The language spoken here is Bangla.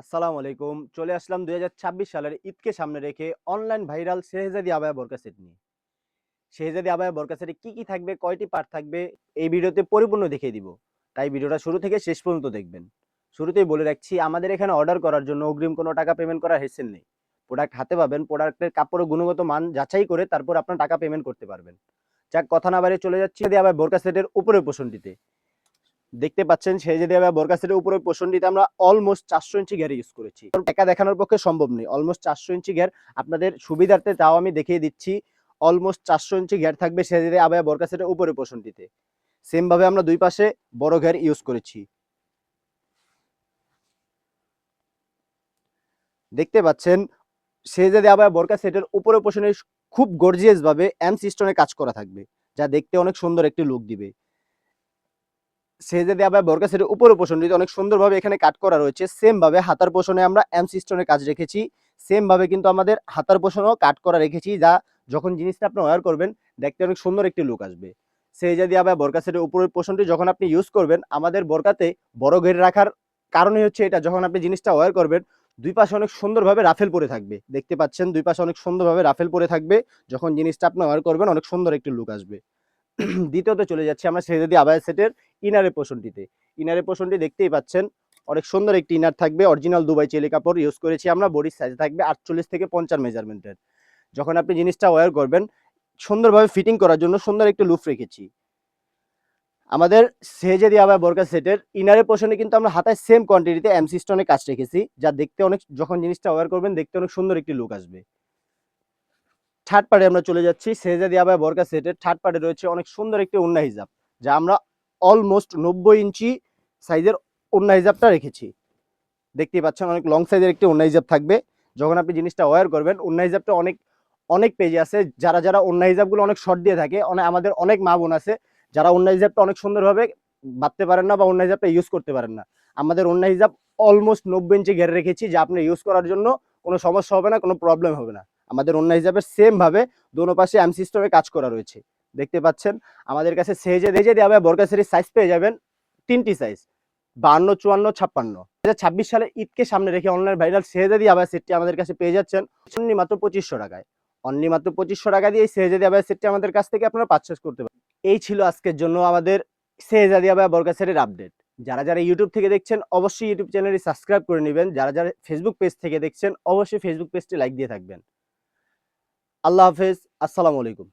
আসসালামু আলাইকুম। চলে আসলাম ২০২৬ সালের ঈদকে সামনে রেখে অনলাইন ভাইরাল শেহজাদি আবায়া বোরকা সেট নিয়ে। শেহজাদি আবায়া বোরকা সেটে কি থাকবে, কয়টি পার্ট থাকবে এই ভিডিওতে পরিপূর্ণ দেখিয়ে দিব। তাই ভিডিওটা শুরু থেকে শেষ পর্যন্ত দেখবেন। শুরুতেই বলে রাখছি, আমাদের এখানে অর্ডার করার জন্য অগ্রিম কোনো টাকা পেমেন্ট করার হেসেল নেই। প্রোডাক্ট হাতে পাবেন, প্রোডাক্টের কাপড় ও গুণগত মান যাচাই করে তারপর আপনার টাকা পেমেন্ট করতে পারবেন। যাক, কথা না বাড়িয়ে চলে যাচ্ছি আবায়া বোরকা সেটের উপরের পোরশনটিতে। দেখতে পাচ্ছেন শেহজাদি আবায়া বোরকা সেটের উপরের পোরশনটিতে আমরা অলমোস্ট ৪০০ ইঞ্চি ঘের ইউজ করেছি। একা দেখানোর পক্ষে সম্ভব নেই। অলমোস্ট ৪০০ ইঞ্চি ঘের আপনাদের সুবিধার্থে তাও আমি দেখিয়ে দিচ্ছি। অলমোস্ট ৪০০ ইঞ্চি ঘের থাকবে শেহজাদি আবায়া বোরকা সেটের উপরের পোরশনটিতে। সেম ভাবে আমরা দুই পাশে বড় ঘের ইউজ করেছি। দেখতে পাচ্ছেন শেহজাদি আবায়া বোরকা সেটের উপরের পোরশনে খুব গর্জিয়াস ভাবে এমস স্টোনে কাজ করা থাকবে, যা দেখতে অনেক সুন্দর একটি লুক দিবে। শেহজাদি আবায়া বোরকা সেটের উপরের পোরশনটিতে অনেক সুন্দরভাবে এখানে কাট করা রয়েছে। সেম ভাবে হাতার পোরশনে আমরা এমস স্টোনের কাজ রেখেছি। সেম ভাবে কিন্তু আমাদের হাতার পোরশনেও কাট করা রেখেছি, যা যখন জিনিসটা আপনি ওয়্যার করবেন দেখতে অনেক সুন্দর একটি লুক আসবে। শেহজাদি আবায়া বোরকা সেটের উপরের পোরশনটি যখন আপনি ইউজ করবেন, আমাদের বোরকাতে বড় ঘের রাখার কারণই হচ্ছে এটা, যখন আপনি জিনিসটা ওয়্যার করবেন দুই পাশে অনেক সুন্দরভাবে রাফেল পরে থাকবে। দেখতে পাচ্ছেন দুই পাশে অনেক সুন্দরভাবে রাফেল পরে থাকবে। যখন জিনিসটা আপনি ওয়্যার করবেন অনেক সুন্দর একটি লুক আসবে। দ্বিতীয়ত চলে যাচ্ছি আমরা শেহজাদি আবায়া সেটের ইনারের পোরশনটিতে। ইনারের পোরশনটি দেখতেই পাচ্ছেন অনেক সুন্দর একটি ইনার থাকবে। অরিজিনাল দুবাই চেলি কাপড় ইউজ করেছি আমরা। বডির সাইজ থাকবে ৪৮ থেকে ৫০ মেজারমেন্টের। যখন আপনি জিনিসটা ওয়্যার করবেন সুন্দরভাবে ফিটিং করার জন্য সুন্দর একটি লুপ রেখেছি। আমাদের শেহজাদি আবায়া বোরকা সেটের ইনারের পোরশনে কিন্তু আমরা হাতায় সেম কোয়ান্টিটিতে এমসি স্টোনে কাজ রেখেছি, যা দেখতে অনেক, যখন জিনিসটা ওয়্যার করবেন দেখতে অনেক সুন্দর একটি লুক আসবে। থার্ড পার্টে আমরা চলে যাচ্ছি। শেহজাদি আবায়া বোরকা সেটের থার্ড পার্টে রয়েছে অনেক সুন্দর একটি ওড়না হিজাব, যা আমরা অলমোস্ট ৯০ ইঞ্চি সাইজের ওড়না হিজাবটা রেখেছি। দেখতেই পাচ্ছেন অনেক লং সাইজের একটি ওড়না হিজাব থাকবে। যখন আপনি জিনিসটা ওয়্যার করবেন, ওড়না হিজাবটা অনেক অনেক পেজে আছে যারা ওড়না হিজাবগুলো অনেক শর্ট দিয়ে থাকে। আমাদের অনেক মা বোন আছে যারা ওড়না হিজাবটা অনেক সুন্দরভাবে বাঁধতে পারেন না বা ওড়না হিজাবটা ইউজ করতে পারেন না। আমাদের ওড়না হিজাব অলমোস্ট ৯০ ইঞ্চি ঘেরে রেখেছি, যা আপনি ইউজ করার জন্য কোনো সমস্যা হবে না, কোনো প্রবলেম হবে না। আমাদের ওড়না হিজাবের সেম ভাবে দোনো পাশে এমসি স্টোরে কাজ করা রয়েছে। দেখতে পাচ্ছেন আমাদের কাছে শেহজাদি আবায়া বোরকা সেটের সাইজ পেয়ে যাবেন তিনটি সাইজ: ৫২, ৫৪, ৫৬। ২০২৬ সালের ঈদকে সামনে রেখে অনলাইন ভাইরাল শেহজাদি আবায়া সেটটি আমাদের কাছে পেয়ে যাচ্ছেন অনলি মাত্র ২৫০০ টাকায়। অনলি মাত্র ২৫০০ টাকা দিয়ে এই শেহজাদি আবায়া সেটটি আমাদের কাছ থেকে আপনারা পারচেজ করতে পারেন। এই ছিল আজকের জন্য আমাদের শেহজাদি আবায়া বোরকা সেটের আপডেট। যারা ইউটিউব থেকে দেখছেন অবশ্যই ইউটিউব চ্যানেলটি সাবস্ক্রাইব করে নেবেন। যারা ফেসবুক পেজ থেকে দেখছেন অবশ্যই ফেসবুক পেজটি লাইক দিয়ে থাকবেন। আল্লাহ হাফেজ। আসসালামু আলাইকুম।